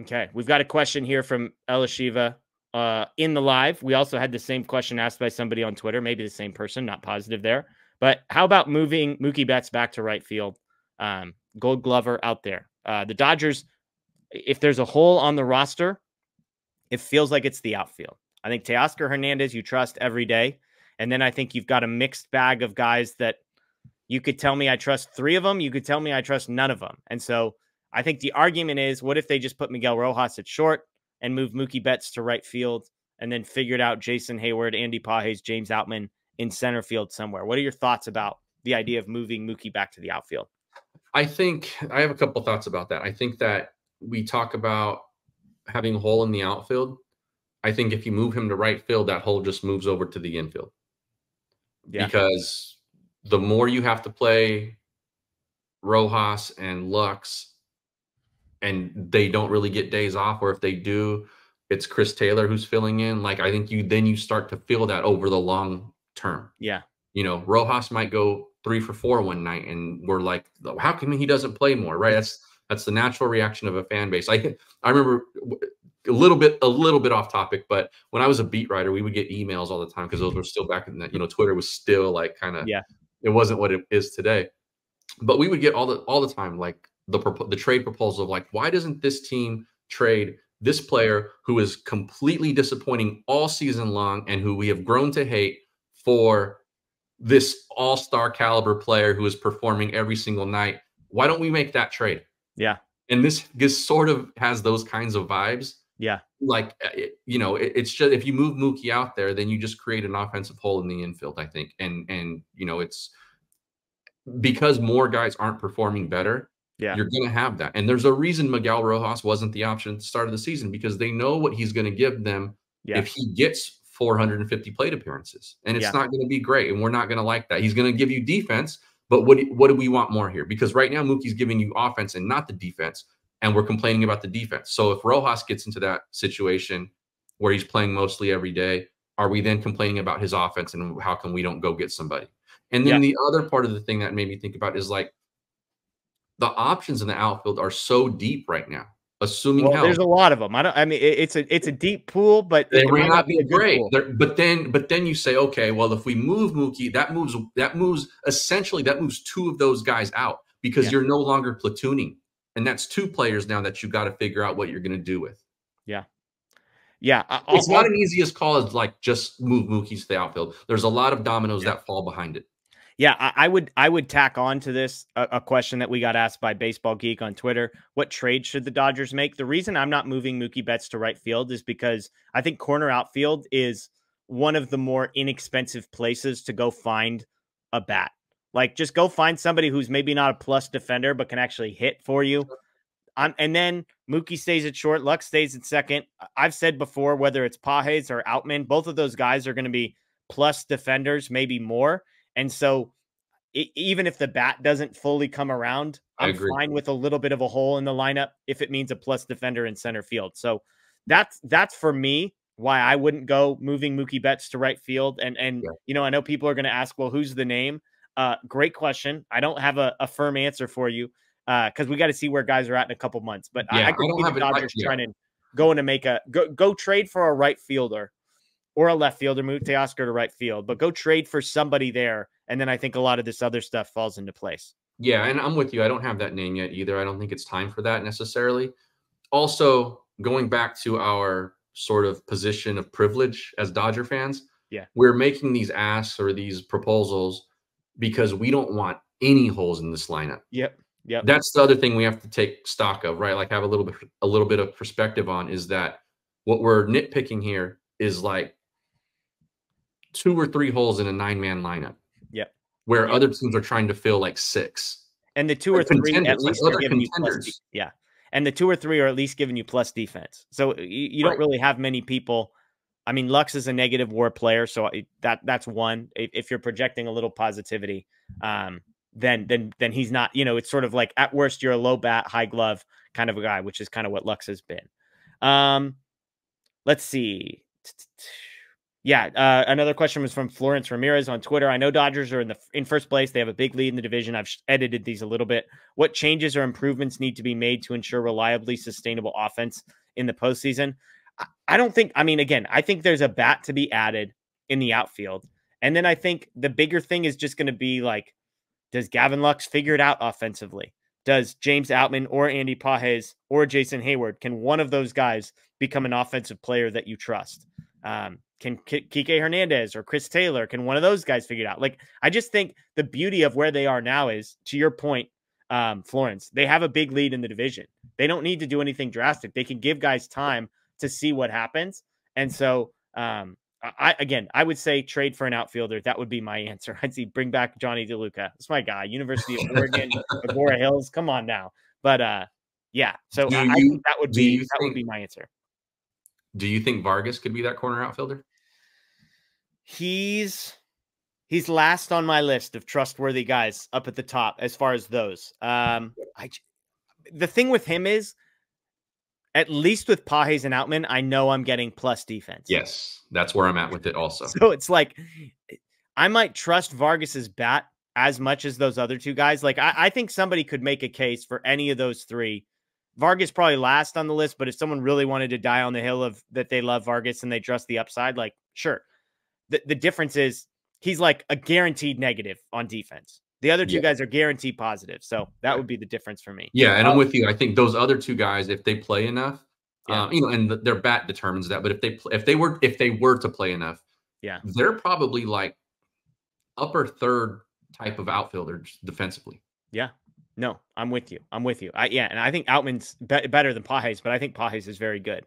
Okay, we've got a question here from Elishiva in the live. We also had the same question asked by somebody on Twitter, maybe the same person, not positive there. But how about moving Mookie Betts back to right field? Gold Glover out there. The Dodgers, if there's a hole on the roster, it feels like it's the outfield. I think Teoscar Hernandez you trust every day. And then I think you've got a mixed bag of guys that you could tell me I trust 3 of them. You could tell me I trust none of them. And so I think the argument is, what if they just put Miguel Rojas at short and move Mookie Betts to right field and then figured out Jason Hayward, Andy Pages, James Outman in center field somewhere? What are your thoughts about the idea of moving Mookie back to the outfield? I think I have a couple thoughts about that. I think that we talk about having a hole in the outfield. I think if you move him to right field, that hole just moves over to the infield. Yeah. Because the more you have to play Rojas and Lux, and they don't really get days off, or if they do, it's Chris Taylor who's filling in. Like, I think you start to feel that over the long term. Yeah. You know, Rojas might go 3 for 4 one night, and we're like, how come he doesn't play more? Right. That's the natural reaction of a fan base. I remember a little bit off topic, but when I was a beat writer, we would get emails all the time because those were still back in that, Twitter was still like kind of, it wasn't what it is today. But we would get all the time, like the trade proposal of like, why doesn't this team trade this player who is completely disappointing all season long and who we have grown to hate for this all-star caliber player who is performing every single night? Why don't we make that trade? Yeah. And this sort of has those kinds of vibes. Yeah. Like, it's just, if you move Mookie out there, then you just create an offensive hole in the infield, I think. And it's because more guys aren't performing better. Yeah. You're going to have that. And there's a reason Miguel Rojas wasn't the option at the start of the season, because they know what he's going to give them if he gets 450 plate appearances. And it's not going to be great. And we're not going to like that. He's going to give you defense. But what do we want more here? Because right now, Mookie's giving you offense and not the defense. And we're complaining about the defense. So if Rojas gets into that situation where he's playing mostly every day, are we then complaining about his offense and how come we don't go get somebody? And then the other part of the thing that made me think about is like the options in the outfield are so deep right now. Assuming there's a lot of them. I mean, it's a deep pool, but they might not be great. But then you say, okay, well, if we move Mookie, that moves 2 of those guys out because you're no longer platooning, and that's 2 players now that you got to figure out what you're going to do with. Yeah, yeah. It's not an easiest call as like just move Mookie to the outfield. There's a lot of dominoes that fall behind it. Yeah, I would tack on to this a question that we got asked by Baseball Geek on Twitter. What trade should the Dodgers make? The reason I'm not moving Mookie Betts to right field is because I think corner outfield is one of the more inexpensive places to go find a bat. Like, just go find somebody who's maybe not a plus defender, but can actually hit for you. And then Mookie stays at short, Lux stays at second. I've said before, whether it's Pages or Outman, both of those guys are going to be plus defenders, maybe more. And so even if the bat doesn't fully come around, I'm fine with a little bit of a hole in the lineup if it means a plus defender in center field. So that's for me why I wouldn't go moving Mookie Betts to right field. And I know people are going to ask, well, who's the name? Great question. I don't have a firm answer for you because we got to see where guys are at in a couple months. But I could see the Dodgers trying to go trade for a right fielder or a left fielder, move Teoscar to right field, but go trade for somebody there. And then I think a lot of this other stuff falls into place. Yeah, and I'm with you. I don't have that name yet either. I don't think it's time for that necessarily. Also, going back to our sort of position of privilege as Dodger fans, we're making these asks or these proposals because we don't want any holes in this lineup. Yep. That's the other thing we have to take stock of, right? Like have a little bit of perspective on is that what we're nitpicking here is like 2 or 3 holes in a 9-man lineup. Where other teams are trying to fill like 6. And the 2 or 3 at least are giving you plus. And the 2 or 3 are at least giving you plus defense. So you don't really have many people. I mean, Lux is a negative WAR player, so that's one. If you're projecting a little positivity, then he's not. It's sort of like at worst you're a low bat, high glove kind of a guy, which is kind of what Lux has been. Let's see. Yeah. Another question was from Florence Ramirez on Twitter. I know Dodgers are in first place. They have a big lead in the division. I've edited these a little bit. What changes or improvements need to be made to ensure reliably sustainable offense in the postseason? I don't think, I mean, again, I think there's a bat to be added in the outfield. And then I think the bigger thing is just going to be like, does Gavin Lux figure it out offensively? Does James Outman or Andy Pages or Jason Hayward, can one of those guys become an offensive player that you trust? Can Kike Hernandez or Chris Taylor, can one of those guys figure it out? Like, I just think the beauty of where they are now is, to your point, Florence, they have a big lead in the division. They don't need to do anything drastic. They can give guys time to see what happens. And so, I would say trade for an outfielder. That would be my answer. I'd say bring back Johnny DeLuca. That's my guy. University of Oregon, Agora Hills. Come on now. But yeah. So I think that would be my answer. Do you think Vargas could be that corner outfielder? He's last on my list of trustworthy guys up at the top as far as those. The thing with him is, at least with Pages and Outman, I know I'm getting plus defense. Yes, that's where I'm at with it also. So it's like, I might trust Vargas's bat as much as those other two guys. Like, I think somebody could make a case for any of those three. Vargas probably last on the list, but if someone really wanted to die on the hill of that they love Vargas and they trust the upside, like, sure. The difference is he's like a guaranteed negative on defense. The other two guys are guaranteed positive. So that would be the difference for me. Yeah, and I'm with you. I think those other two guys, if they play enough, and their bat determines that. But if they were to play enough, they're probably like upper third type of outfielders defensively. Yeah. No, I'm with you. And I think Outman's better than Pages, but I think Pages is very good.